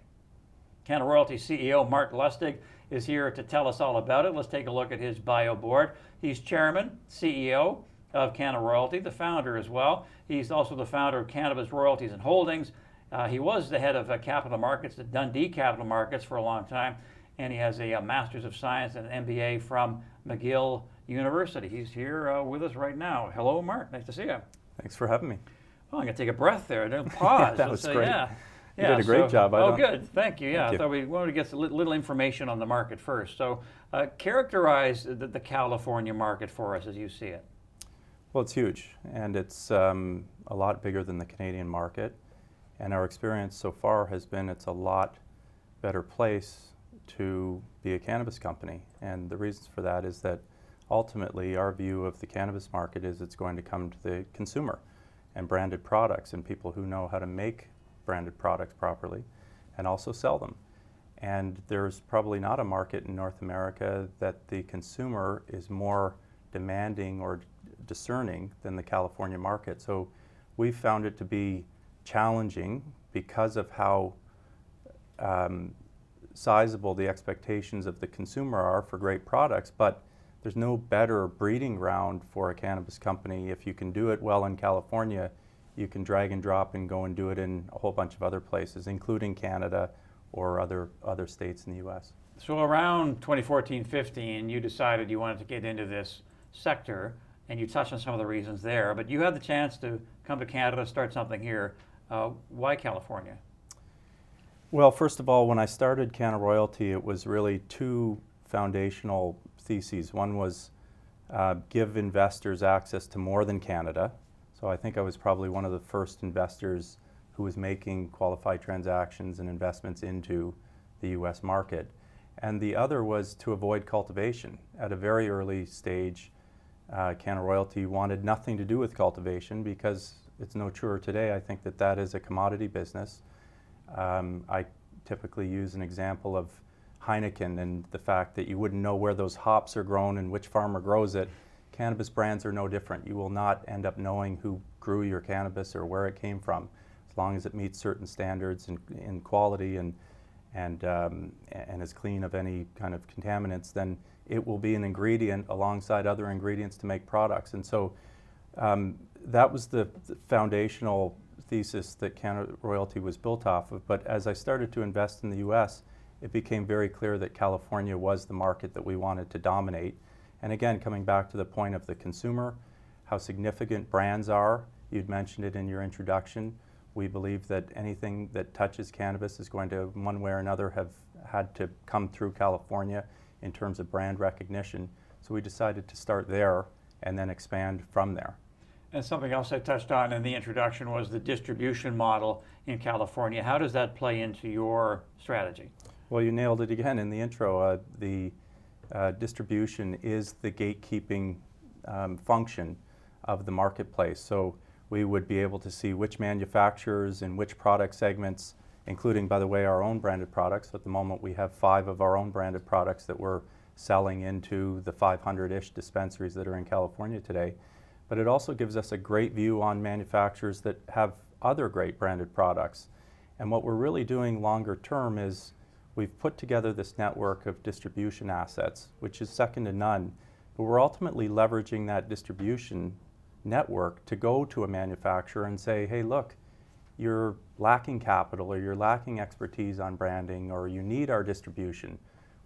Canada Royalty CEO Mark Lustig is here to tell us all about it. Let's take a look at his bio board. He's chairman, CEO of Canada Royalty, the founder as well. He's also the founder of Cannabis Royalties and Holdings. He was the head of capital markets at Dundee Capital Markets for a long time, and he has a Master's of Science and an MBA from McGill University. He's here with us right now. Hello, Mark. Nice to see you. Thanks for having me. Well, I'm going to take a breath there. Don't pause. That was great. Yeah. You did a great job. Good. Thank you. Yeah, Thank I thought we wanted to get a little information on the market first. So characterize the California market for us as you see it. Well, it's huge, and it's a lot bigger than the Canadian market. And our experience so far has been it's a lot better place to be a cannabis company. And the reasons for that is that ultimately our view of the cannabis market is it's going to come to the consumer and branded products and people who know how to make branded products properly and also sell them. And there's probably not a market in North America that the consumer is more demanding or discerning than the California market. So we found it to be challenging because of how sizable the expectations of the consumer are for great products, but there's no better breeding ground for a cannabis company. If you can do it well in California, you can drag and drop and go and do it in a whole bunch of other places, including Canada or other states in the U.S. So around 2014-15, you decided you wanted to get into this sector, and you touched on some of the reasons there, but you had the chance to come to Canada, start something here. Why California? Well, first of all, when I started Canada Royalty, it was really two foundational theses. One was give investors access to more than Canada. So I think I was probably one of the first investors who was making qualified transactions and investments into the U.S. market. And the other was to avoid cultivation. At a very early stage, Canada Royalty wanted nothing to do with cultivation because it's no truer today. I think that is a commodity business. I typically use an example of Heineken and the fact that you wouldn't know where those hops are grown and which farmer grows it. Cannabis brands are no different. You will not end up knowing who grew your cannabis or where it came from. As long as it meets certain standards in quality and is clean of any kind of contaminants, then it will be an ingredient alongside other ingredients to make products. And so that was the foundational thesis that Canada Royalty was built off of. But as I started to invest in the U.S., it became very clear that California was the market that we wanted to dominate. And again, coming back to the point of the consumer, how significant brands are, you'd mentioned it in your introduction. We believe that anything that touches cannabis is going to, one way or another, had to come through California in terms of brand recognition. So we decided to start there and then expand from there. And something else I touched on in the introduction was the distribution model in California. How does that play into your strategy? Well, you nailed it again in the intro. The distribution is the gatekeeping function of the marketplace. So we would be able to see which manufacturers and which product segments, including, by the way, our own branded products. At the moment, we have 5 of our own branded products that we're selling into the 500-ish dispensaries that are in California today. But it also gives us a great view on manufacturers that have other great branded products. And what we're really doing longer term is we've put together this network of distribution assets, which is second to none, but we're ultimately leveraging that distribution network to go to a manufacturer and say, hey, look, you're lacking capital or you're lacking expertise on branding or you need our distribution.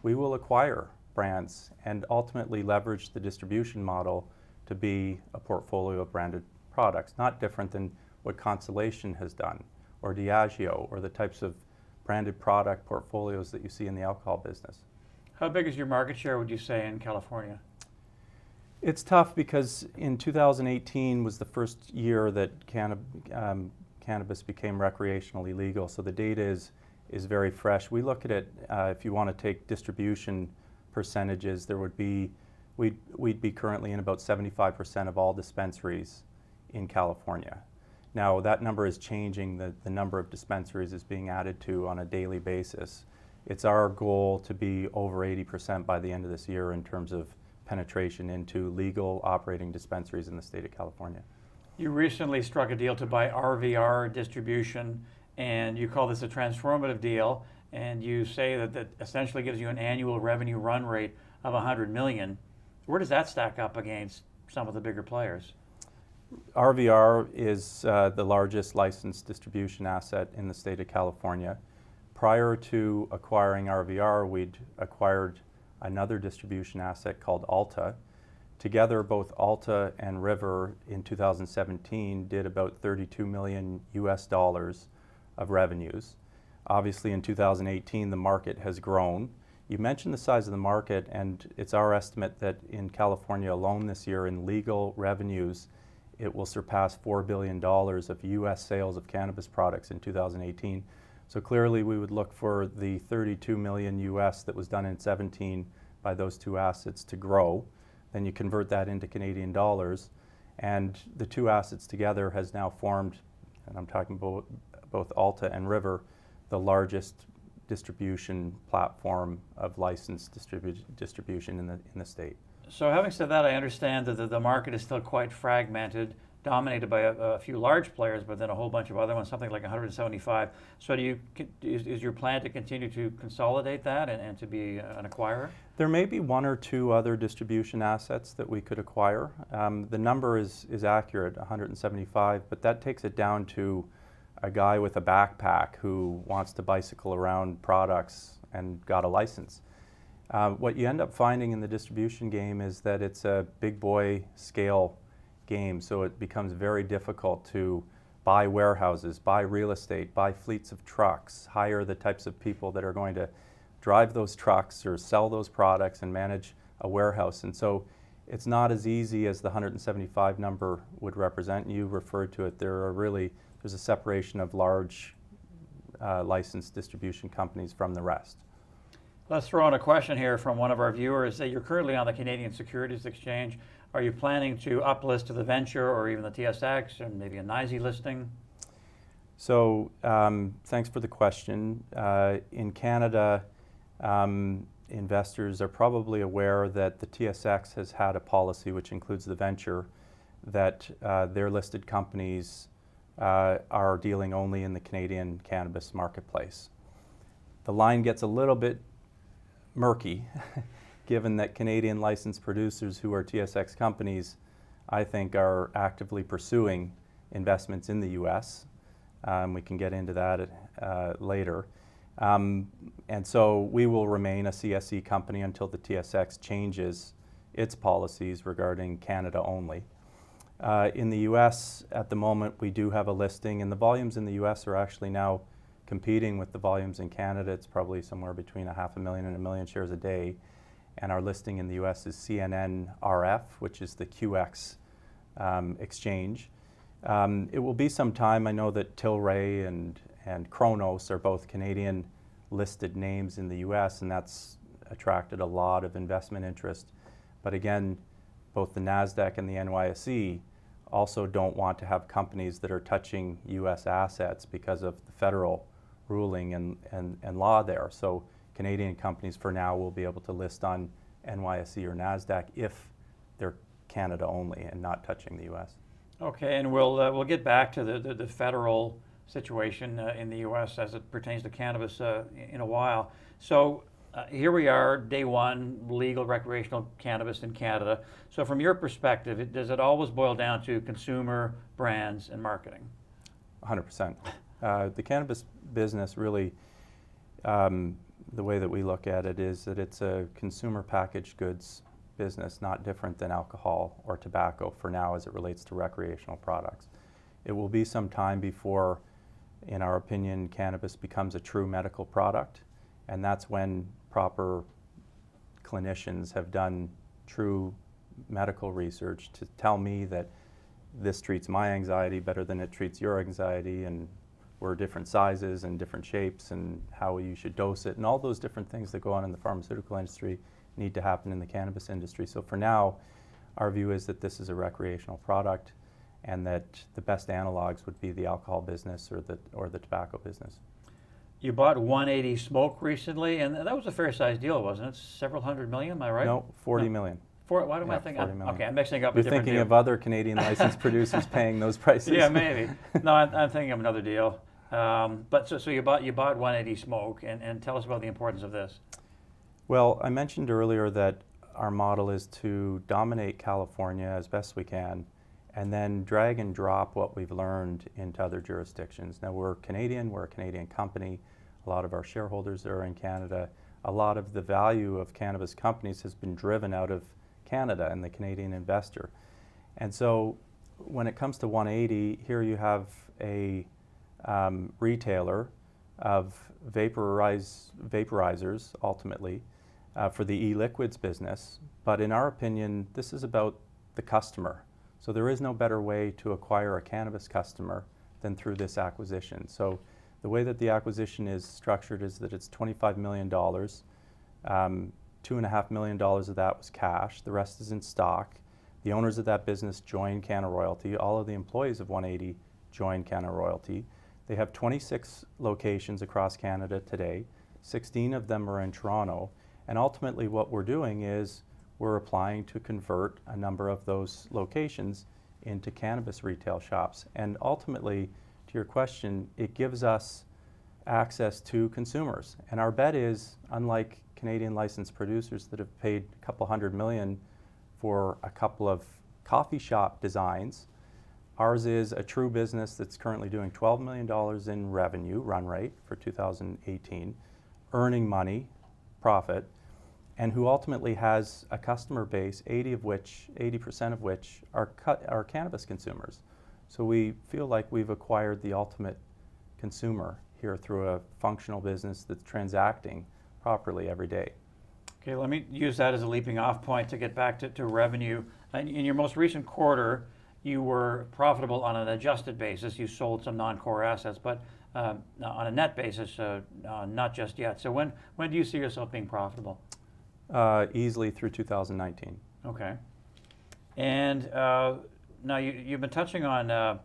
We will acquire brands and ultimately leverage the distribution model to be a portfolio of branded products, not different than what Constellation has done or Diageo or the types of branded product portfolios that you see in the alcohol business. How big is your market share, would you say, in California? It's tough because in 2018 was the first year that cannabis became recreationally legal, so the data is very fresh. We look at it, if you want to take distribution percentages, there would be, we'd be currently in about 75% of all dispensaries in California. Now that number is changing, the number of dispensaries is being added to on a daily basis. It's our goal to be over 80% by the end of this year in terms of penetration into legal operating dispensaries in the state of California. You recently struck a deal to buy RVR distribution, and you call this a transformative deal, and you say that that essentially gives you an annual revenue run rate of $100 million. Where does that stack up against some of the bigger players? RVR is the largest licensed distribution asset in the state of California. Prior to acquiring RVR, we'd acquired another distribution asset called Alta. Together, both Alta and River in 2017 did about $32 million US of revenues. Obviously, in 2018, the market has grown. You mentioned the size of the market, and it's our estimate that in California alone this year in legal revenues, it will surpass $4 billion of US sales of cannabis products in 2018. So clearly we would look for the 32 million US that was done in 17 by those two assets to grow. Then you convert that into Canadian dollars, and the two assets together has now formed, and I'm talking about both Alta and River, the largest distribution platform of licensed distribution in the state. So having said that, I understand that the market is still quite fragmented, dominated by a few large players, but then a whole bunch of other ones, something like 175. So is your plan to continue to consolidate that and to be an acquirer? There may be 1 or 2 other distribution assets that we could acquire. The number is accurate, 175, but that takes it down to a guy with a backpack who wants to bicycle around products and got a license. What you end up finding in the distribution game is that it's a big boy scale game, so it becomes very difficult to buy warehouses, buy real estate, buy fleets of trucks, hire the types of people that are going to drive those trucks or sell those products and manage a warehouse. And so it's not as easy as the 175 number would represent. You referred to it. There's a separation of large licensed distribution companies from the rest. Let's throw in a question here from one of our viewers. You're currently on the Canadian Securities Exchange. Are you planning to uplist to the Venture or even the TSX and maybe a NYSE listing? So thanks for the question. In Canada, investors are probably aware that the TSX has had a policy, which includes the Venture, that their listed companies are dealing only in the Canadian cannabis marketplace. The line gets a little bit murky, given that Canadian licensed producers who are TSX companies, I think, are actively pursuing investments in the US. We can get into that later. And so we will remain a CSE company until the TSX changes its policies regarding Canada only. In the US at the moment, we do have a listing, and the volumes in the US are actually now competing with the volumes in Canada. It's probably somewhere between 500,000 and 1 million shares a day. And our listing in the US is CNNRF, which is the QX exchange. It will be some time. I know that Tilray and Kronos are both Canadian listed names in the US, and that's attracted a lot of investment interest. But again, both the NASDAQ and the NYSE also don't want to have companies that are touching US assets because of the federal ruling and law there. So Canadian companies for now will be able to list on NYSE or NASDAQ if they're Canada only and not touching the US. Okay, and we'll get back to the federal situation in the U.S. as it pertains to cannabis in a while. So here we are, day one, legal recreational cannabis in Canada. So from your perspective, does it always boil down to consumer, brands, and marketing? 100%. The cannabis business really, the way that we look at it is that it's a consumer packaged goods business, not different than alcohol or tobacco for now as it relates to recreational products. It will be some time before, in our opinion, cannabis becomes a true medical product, and that's when proper clinicians have done true medical research to tell me that this treats my anxiety better than it treats your anxiety, and we're different sizes and different shapes, and how you should dose it, and all those different things that go on in the pharmaceutical industry need to happen in the cannabis industry. So for now, our view is that this is a recreational product, and that the best analogs would be the alcohol business or the tobacco business. You bought 180 Smoke recently, and that was a fair-sized deal, wasn't it? Several hundred million, am I right? No, 40 million. Why am I Yeah, thinking? 40 million. Okay, I'm mixing up a You're different thinking deal. of other Canadian licensed producers paying those prices. Yeah, maybe. No, I'm thinking of another deal. But so you bought 180 Smoke, and tell us about the importance of this. Well, I mentioned earlier that our model is to dominate California as best we can, and then drag and drop what we've learned into other jurisdictions. Now, we're Canadian, we're a Canadian company. A lot of our shareholders are in Canada. A lot of the value of cannabis companies has been driven out of Canada and the Canadian investor. And so when it comes to 180, here you have a retailer of vaporizers, ultimately, for the e-liquids business. But in our opinion, this is about the customer. So there is no better way to acquire a cannabis customer than through this acquisition. So the way that the acquisition is structured is that it's $25 million. $2.5 million of that was cash. The rest is in stock. The owners of that business join Canna Royalty. All of the employees of 180 join Canna Royalty. They have 26 locations across Canada today. 16 of them are in Toronto. And ultimately what we're doing is we're applying to convert a number of those locations into cannabis retail shops. And ultimately, to your question, it gives us access to consumers. And our bet is, unlike Canadian licensed producers that have paid a couple $100 million for a couple of coffee shop designs, ours is a true business that's currently doing $12 million in revenue, run rate for 2018, earning money, profit, and who ultimately has a customer base, 80% of which are cannabis consumers. So we feel like we've acquired the ultimate consumer here through a functional business that's transacting properly every day. Okay, let me use that as a leaping off point to get back to revenue. In your most recent quarter, you were profitable on an adjusted basis. You sold some non-core assets, but on a net basis, not just yet. So when do you see yourself being profitable? Easily through 2019. Okay. And now you've been touching on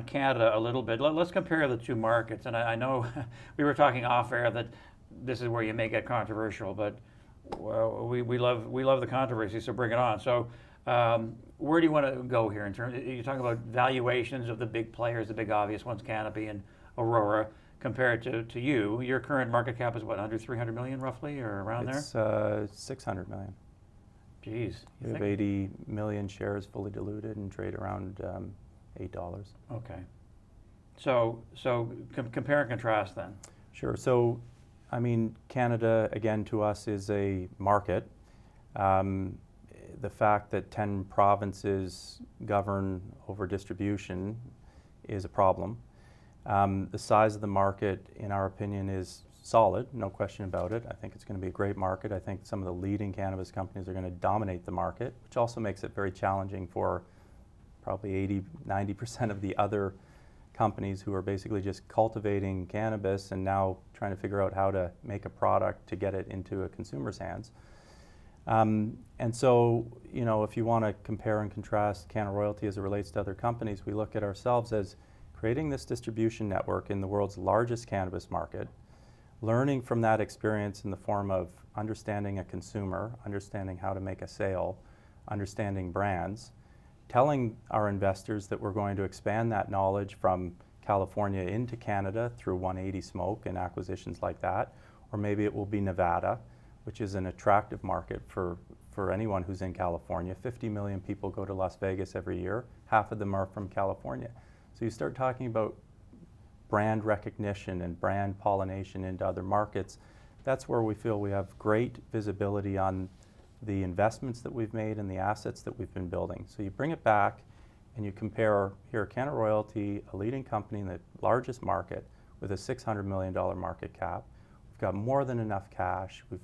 Canada a little bit. Let's compare the two markets. And I know we were talking off air that this is where you may get controversial, but well, we love the controversy, so bring it on. So where do you want to go here in terms? You're talking about valuations of the big players, the big obvious ones, Canopy and Aurora, compared to you. Your current market cap is what, under 300 million roughly, or around there? It's 600 million. Jeez. We have 80 million shares fully diluted and trade around $8. Okay. So compare and contrast then. Sure. So, I mean, Canada, again, to us is a market. The fact that 10 provinces govern over distribution is a problem. The size of the market, in our opinion, is solid, no question about it. I think it's going to be a great market. I think some of the leading cannabis companies are going to dominate the market, which also makes it very challenging for probably 80–90% of the other companies who are basically just cultivating cannabis and now trying to figure out how to make a product to get it into a consumer's hands. And so, you know, if you want to compare and contrast Canada Royalty as it relates to other companies, we look at ourselves as creating this distribution network in the world's largest cannabis market, learning from that experience in the form of understanding a consumer, understanding how to make a sale, understanding brands, telling our investors that we're going to expand that knowledge from California into Canada through 180 Smoke and acquisitions like that, or maybe it will be Nevada, which is an attractive market for anyone who's in California. 50 million people go to Las Vegas every year. Half of them are from California. So you start talking about brand recognition and brand pollination into other markets. That's where we feel we have great visibility on the investments that we've made and the assets that we've been building. So you bring it back and you compare here Canada Royalty, a leading company in the largest market with a $600 million market cap. We've got more than enough cash. We've,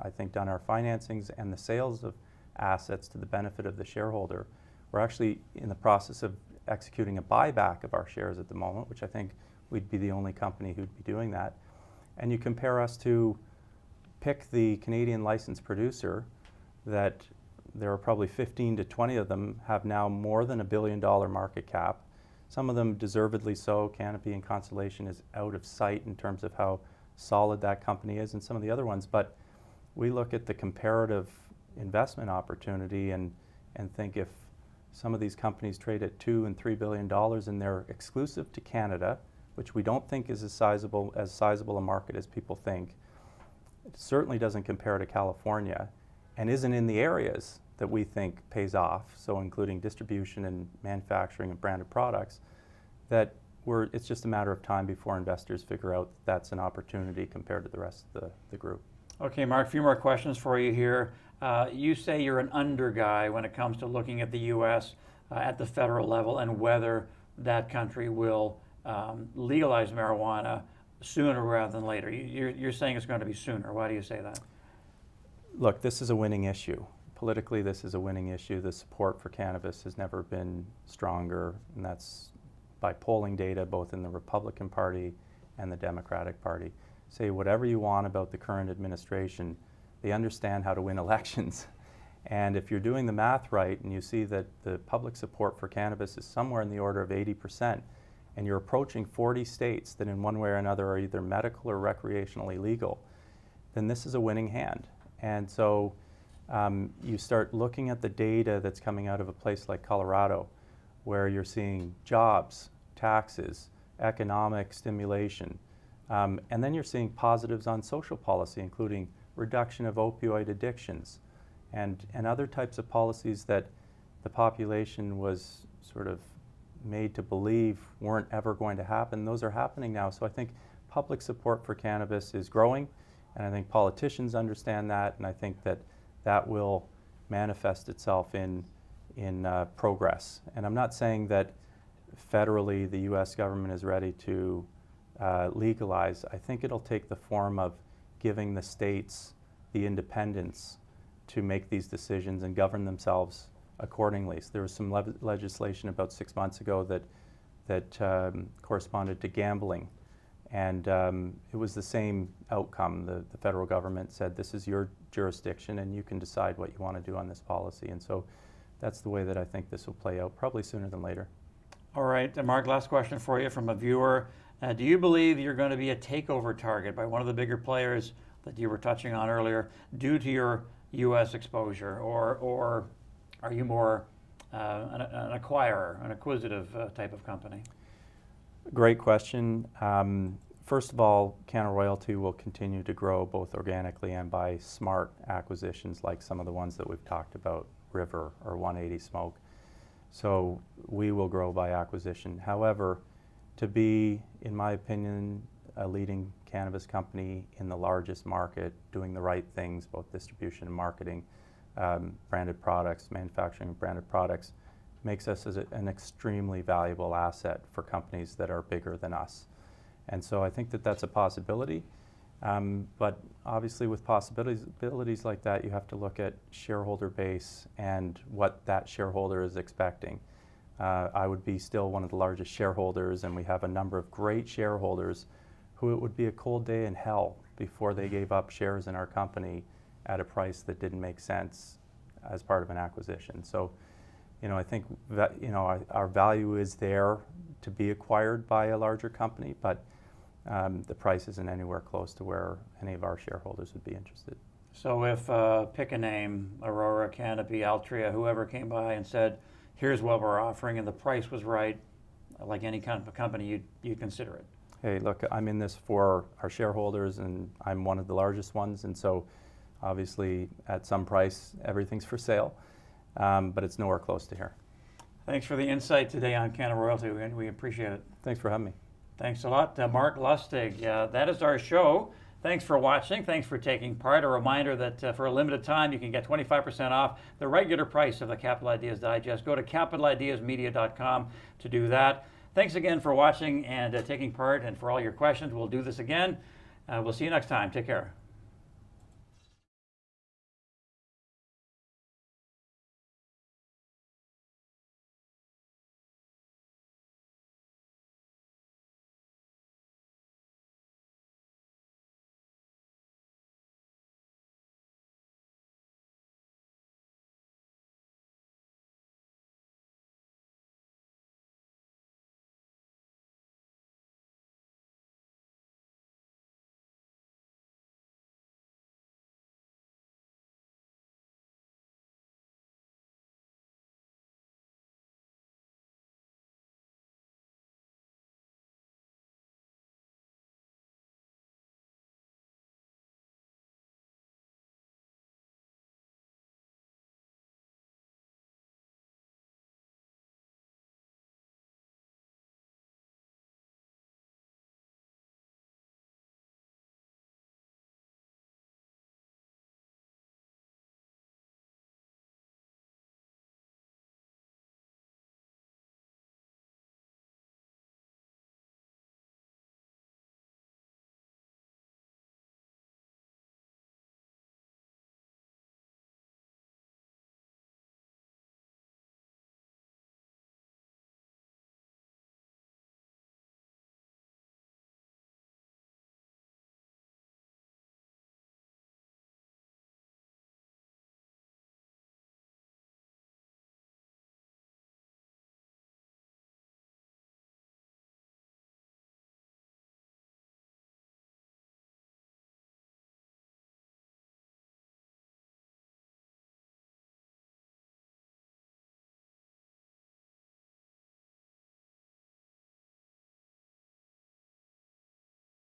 I think, done our financings and the sales of assets to the benefit of the shareholder. We're actually in the process of executing a buyback of our shares at the moment, which I think we'd be the only company who'd be doing that. And you compare us to pick the Canadian licensed producer that there are probably 15 to 20 of them have now more than $1 billion market cap. Some of them deservedly so. Canopy and Constellation is out of sight in terms of how solid that company is, and some of the other ones. But we look at the comparative investment opportunity and think if some of these companies trade at $2 and $3 billion and they're exclusive to Canada, which we don't think is as sizable a market as people think, it certainly doesn't compare to California and isn't in the areas that we think pays off, so including distribution and manufacturing of branded products, that it's just a matter of time before investors figure out that's an opportunity compared to the rest of the group. Okay, Mark, a few more questions for you here. You say you're an under guy when it comes to looking at the U.S. At the federal level and whether that country will legalize marijuana sooner rather than later. You're saying it's going to be sooner. Why do you say that? Look, this is a winning issue. Politically, this is a winning issue. The support for cannabis has never been stronger, and that's by polling data both in the Republican Party and the Democratic Party. Say whatever you want about the current administration, they understand how to win elections. And if you're doing the math right and you see that the public support for cannabis is somewhere in the order of 80%, and you're approaching 40 states that in one way or another are either medical or recreationally legal, then this is a winning hand. And so you start looking at the data that's coming out of a place like Colorado, where you're seeing jobs, taxes, economic stimulation, and then you're seeing positives on social policy, including reduction of opioid addictions and other types of policies that the population was sort of made to believe weren't ever going to happen. Those are happening now. So I think public support for cannabis is growing, and I think politicians understand that, and I think that that will manifest itself in progress. And I'm not saying that federally the U.S. government is ready to legalize. I think it'll take the form of giving the states the independence to make these decisions and govern themselves accordingly. So there was some legislation about 6 months ago that corresponded to gambling, and it was the same outcome. The federal government said, this is your jurisdiction and you can decide what you want to do on this policy. And so that's the way that I think this will play out, probably sooner than later. All right, Mark, last question for you from a viewer. Do you believe you're going to be a takeover target by one of the bigger players that you were touching on earlier due to your U.S. exposure, or are you more an acquirer, an acquisitive type of company? Great question. First of all, Canada Royalty will continue to grow both organically and by smart acquisitions like some of the ones that we've talked about, River or 180 Smoke. So we will grow by acquisition. However, to be, in my opinion, a leading cannabis company in the largest market, doing the right things, both distribution and marketing, branded products, manufacturing of branded products, makes us an extremely valuable asset for companies that are bigger than us. And so I think that that's a possibility. But obviously with possibilities like that, you have to look at shareholder base and what that shareholder is expecting. I would be still one of the largest shareholders, and we have a number of great shareholders who it would be a cold day in hell before they gave up shares in our company at a price that didn't make sense as part of an acquisition. So, I think that, our value is there to be acquired by a larger company, but the price isn't anywhere close to where any of our shareholders would be interested. So if, pick a name, Aurora, Canopy, Altria, whoever came by and said, here's what we're offering, and the price was right, like any kind of a company, you'd consider it. Hey, look, I'm in this for our shareholders, and I'm one of the largest ones, and so obviously at some price, everything's for sale, but it's nowhere close to here. Thanks for the insight today on Canada Royalty. We appreciate it. Thanks for having me. Thanks a lot, Mark Lustig. That is our show. Thanks for watching. Thanks for taking part. A reminder that for a limited time, you can get 25% off the regular price of the Capital Ideas Digest. Go to capitalideasmedia.com to do that. Thanks again for watching and taking part, and for all your questions. We'll do this again. We'll see you next time. Take care.